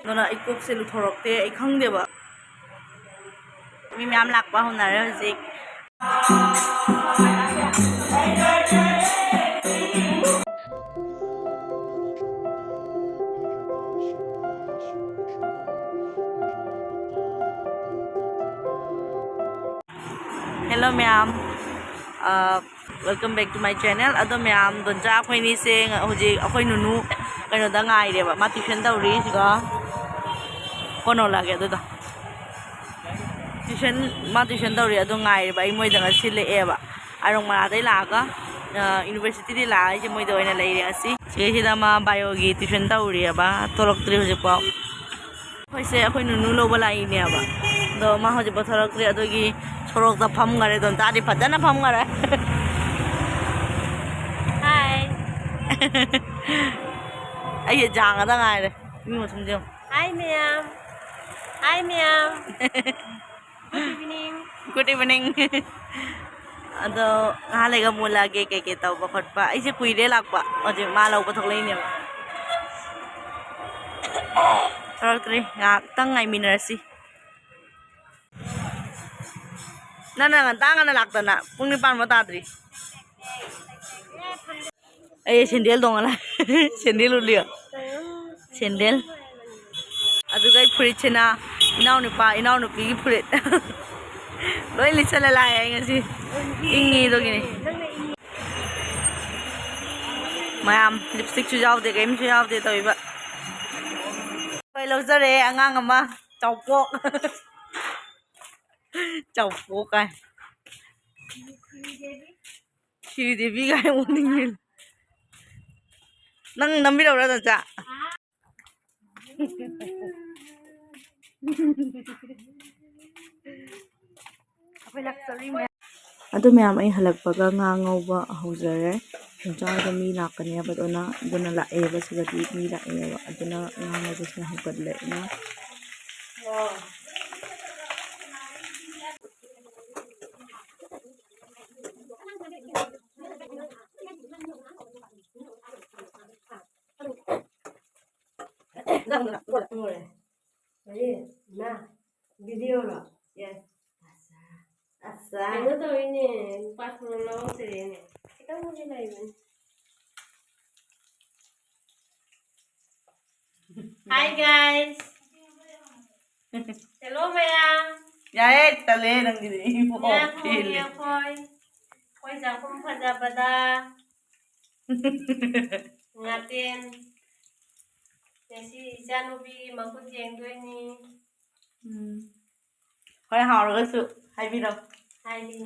ꯑꯗꯨꯅ ꯑꯩ ꯀꯣꯛꯁꯦ ꯂꯨꯊꯣꯔꯛꯇꯦ ꯑꯩ ꯈꯪꯗꯦꯕ ꯃꯤ ꯃꯌꯥꯝ ꯂꯥꯛꯄ ꯍꯧꯅꯔꯦ ꯍꯧꯖꯤꯛ Hello ma'am, welcome back to my channel. Ado ma'am, donja akhoi ni se hojik akhoi nunu kaino da ngai re ba ma tuition tawri siga kono lage ado da tuition tawri ado ngai re ba ai moi da ga sile e ba arong mara dai la ga university di la ai moi da oina lai re asi se si da ma bio gi tuition tawri ba torok tri hojik pa hoi se akhoi nunu lo ba lai ne ba do ma hojik ba torok tri ado gi sorok da pham gare don ta di phajana pham gare Hi. ai jang ada ngai re mi mo sum jeo Hi, ma'am. Hi, ma'am. Good evening. good evening ado ngale ga mula ge ke taw ba khot pa ai se kui re lak pa oje ma lau pa thok lai ne sorok tri ngak tang ngai minerasi nana ngan tang ana lak ta na pung ni pan ma ta dri ai sendel dong ala sendel ulia sendel adu gai furit chena inau nu pi gi furit loi li chala la ai ngasi ingi do gini mayam lipstick chu jaw de game chu jaw de toy ba pai lo jare angang ama chawpok chawpok kai Shri Devi kai morning meal nang nambi đâu ra cha ꯑꯗꯨ ꯃꯌꯥꯝ ꯑꯩ ꯍꯜꯂꯛꯄꯒ ꯉꯥ ꯉꯧꯕ ꯍꯧꯖꯔꯦ ꯆꯥꯔꯒ ꯃꯤ ꯂꯥꯛꯀꯅꯦꯕ ꯑꯗꯨꯅ ꯂꯥꯛꯑꯦꯕ ꯁꯤꯗꯗꯤ ꯃꯤ ꯂꯥꯛꯑꯦꯕ ꯑꯗꯨꯅ ꯉꯥ ꯉꯧꯕꯁꯤꯅ ꯍꯧꯒꯠꯂꯛꯑꯦ Video lo. Yes. Ano to ini? Pas mau sini. Kita mau di live. Hi guys. Hello ma'am. Yae tale nang di ibo Ya, feel. Koi jakum faja bada. Ngatin. Nasi janubi makut jeng doi ni. Hoi hao hai bi đâu Hai đi.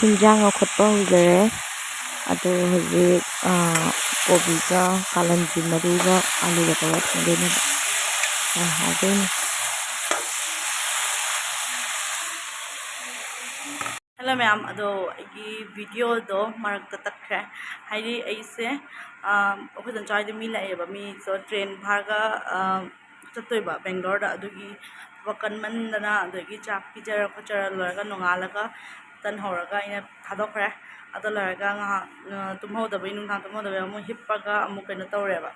Hinjang khotpa hujare ado hojik kobi ka kalanji maru ga alu ga tawa thande ne hagen Hello ma'am ado agi video do marak ta takre hairi aise okhodan chai de mi la e ba mi so train bharga chatoi ba Bangalore da adugi wakan mandana adugi chak pijara khochara laraga nongalaga tan horaga ina thadokre ado laraga nga tumho da bai nung thang tumho da bai amu hippaga amu kaino tawre ba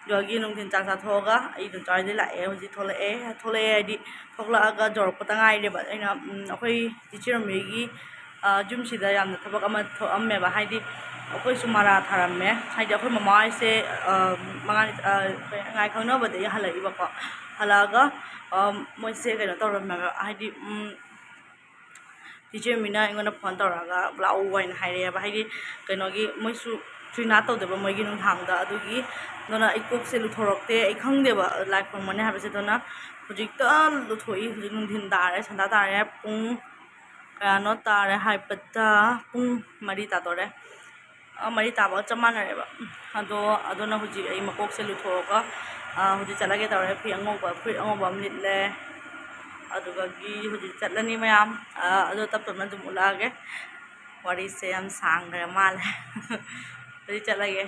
gagi nung tin chak sa thoga ai dun chai de la e hoji thole di thokla aga jor patangai de ba aina akhoi teacher megi jum sida yamna thabak ama amme ba haidi akhoi sumara tharamme haidi akhoi mama ase mangai ngai khangna ba de halai ba ko halaga moi se kaino tawramme ba haidi teacher mina ingona phone tawraga lau waina haire ba haidi kaino gi moi su trina tawdeba moi gi nung thangda adugi dona ai kokse luthorokte ai khangdeba like from mane habase dona hojik ta luthoi hojik nung din dare sanda dare pung kano tare haipata pung mari ta tore mari ta ba chamanare ba adona hojik ai makokse luthoroka hojik chalage tare fi angoba amlitle aduga gi hojik chatlani mayam ado tap tap na dum ulage wari se am sang re mal hojik chalage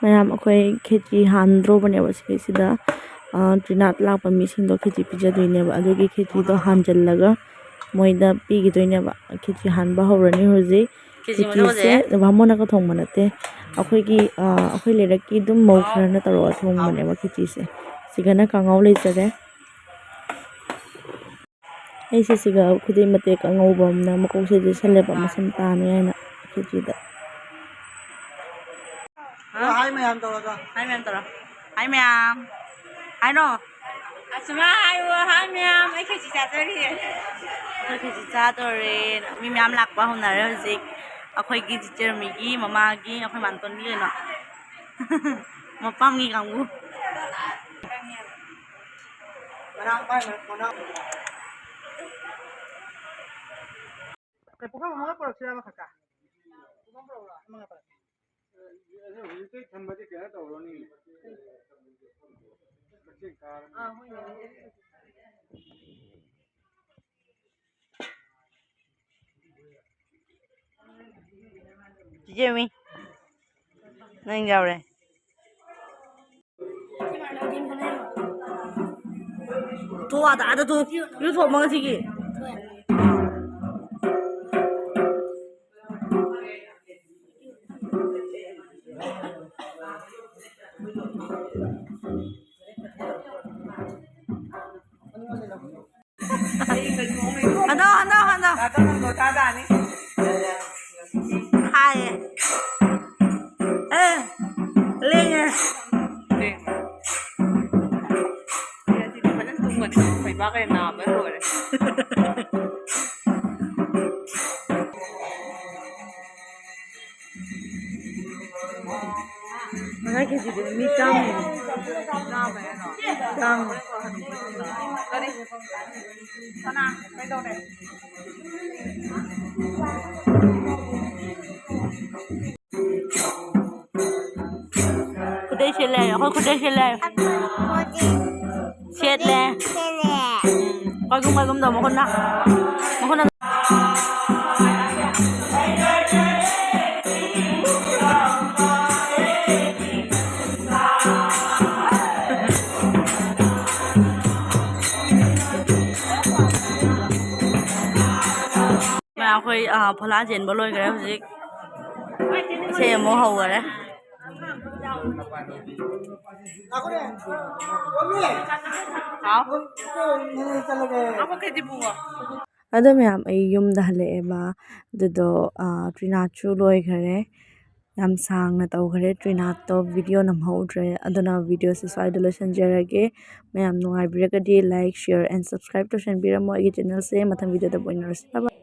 ꯃꯌꯥꯝ ꯑꯩꯈꯣꯏ ꯈꯦꯆꯤ ꯍꯥꯟꯗ꯭ꯔꯣꯕꯅꯦꯕ ꯁꯤꯗꯩꯁꯤꯗ ꯇ꯭ꯔꯤꯅꯥꯠ ꯂꯥꯛꯄ ꯃꯤꯁꯤꯡꯗꯣ ꯈꯦꯆꯤ ꯄꯤꯖꯗꯣꯏꯅꯦꯕ ꯑꯗꯨꯒꯤ ꯈꯦꯆꯤꯗꯣ ꯍꯥꯟꯖꯜꯂꯒ ꯃꯣꯏꯗ ꯄꯤꯈꯤꯗꯣꯏꯅꯦꯕ ꯈꯦꯆꯤ ꯍꯥꯟꯕ ꯍꯧꯔꯅꯤ ꯍꯧꯖꯤꯛ ꯈꯦꯆꯤꯁꯦ ꯕꯥꯃꯣꯟꯅꯒ ꯊꯣꯡꯕ ꯅꯠꯇꯦ ꯑꯩꯈꯣꯏ ꯂꯩꯔꯛꯀꯤ ꯑꯗꯨꯝ ꯃꯧ ꯈꯔꯅ ꯇꯧꯔꯒ ꯊꯣꯡꯕꯅꯦꯕ ꯈꯦꯆꯤꯁꯦ ꯁꯤꯒꯅ ꯀꯥꯡꯉꯧ ꯂꯩꯖꯔꯦ ꯑꯩꯁꯦ ꯁꯤꯒ ꯈꯨꯗꯩ ꯃꯇꯦꯛ ꯑꯉꯧꯕ ꯑꯃꯅ ꯃꯀꯣꯛꯁꯤꯗ ꯁꯜꯂꯦꯕ ꯃꯁꯝ ꯇꯥꯅꯤ ꯍꯥꯏꯅ ꯈꯦꯆꯤꯗ Hai mày ăn tao ra. Hai mẹ tao hai mẹ hai nó Asuma ayo hai ma'am ai kheci chatori. ꯑꯩꯈꯣꯏ ꯈꯦꯆꯤ ꯆꯥꯗꯣꯔꯦ ꯃꯤ ꯃꯌꯥꯝ ꯂꯥꯛꯄ ꯍꯧꯅꯔꯦ ꯍꯧꯖꯤꯛ ꯑꯩꯈꯣꯏꯒꯤ ꯆꯤꯆꯔꯃꯤꯒꯤ ꯃꯃꯥꯒꯤ ꯑꯩꯈꯣꯏ ꯃꯥꯟꯇꯣꯟꯒꯤ ꯀꯩꯅꯣ ꯃꯄꯥꯝꯒꯤ ꯀꯥꯡꯕꯨ Menang pai menang. Pukul mana per siapa kakak? Pukul berapa? Emang apa? Itu tambah tiga atau berapa nih? ꯆꯤꯆꯔꯃꯤ ꯅꯪ ꯌꯥꯎꯔꯦ ꯊꯣꯛꯑꯗ ꯑꯥꯗ ꯊꯣꯛ ꯌꯨꯊꯣꯛꯑꯃ ꯉꯁꯤꯒꯤ Handa. Hai. Lên nha. Phải bác em nào mới rồi đấy. Mana kheci dia mi cam ni. Cam. Đi. Sana, bên đâu này? Kudai shelai, aku kudai shelai. Shet le. Bagum dah mohon nak. Akhoi phala jen ba loi gare hojik se mo hau gare Aku deh. Omi. Hao Ini lagi. Ako kheci bunga. ꯑꯗꯣ ꯃꯌꯥꯝ ꯑꯩ ꯌꯨꯝꯗ ꯍꯜꯂꯛꯑꯦꯕ ꯑꯗꯨꯗꯣ ꯇ꯭ꯔꯤꯅꯥꯠꯁꯨ ꯂꯣꯏꯈꯔꯦ ꯌꯥꯝ ꯁꯥꯡꯅ ꯇꯧꯈꯔꯦ ꯇ꯭ꯔꯤꯅꯥꯠꯇꯣ video ꯅꯝꯍꯧꯗ꯭ꯔꯦ ꯑꯗꯨꯅ ꯚꯤꯗꯤꯑꯣꯁꯦ ꯁ꯭ꯋꯥꯏꯗ ꯂꯣꯏꯁꯤꯟꯖꯔꯒꯦ ꯃꯌꯥꯝ ꯅꯨꯡꯉꯥꯏꯕꯤꯔꯒꯗꯤ ꯂꯥꯏꯛ ꯁꯤꯌꯔ ꯑꯦꯟ ꯁꯕꯁꯀ꯭ꯔꯥꯏꯕ ꯇꯧꯁꯟꯕꯤꯔꯝꯃꯣ ꯑꯩꯒꯤ ꯆꯦꯅꯦꯜꯁꯦ ꯃꯊꯪ ꯚꯤꯗꯤꯑꯣꯗ ꯎꯅꯔꯁꯤ ꯕꯥꯏ ꯕꯥꯏ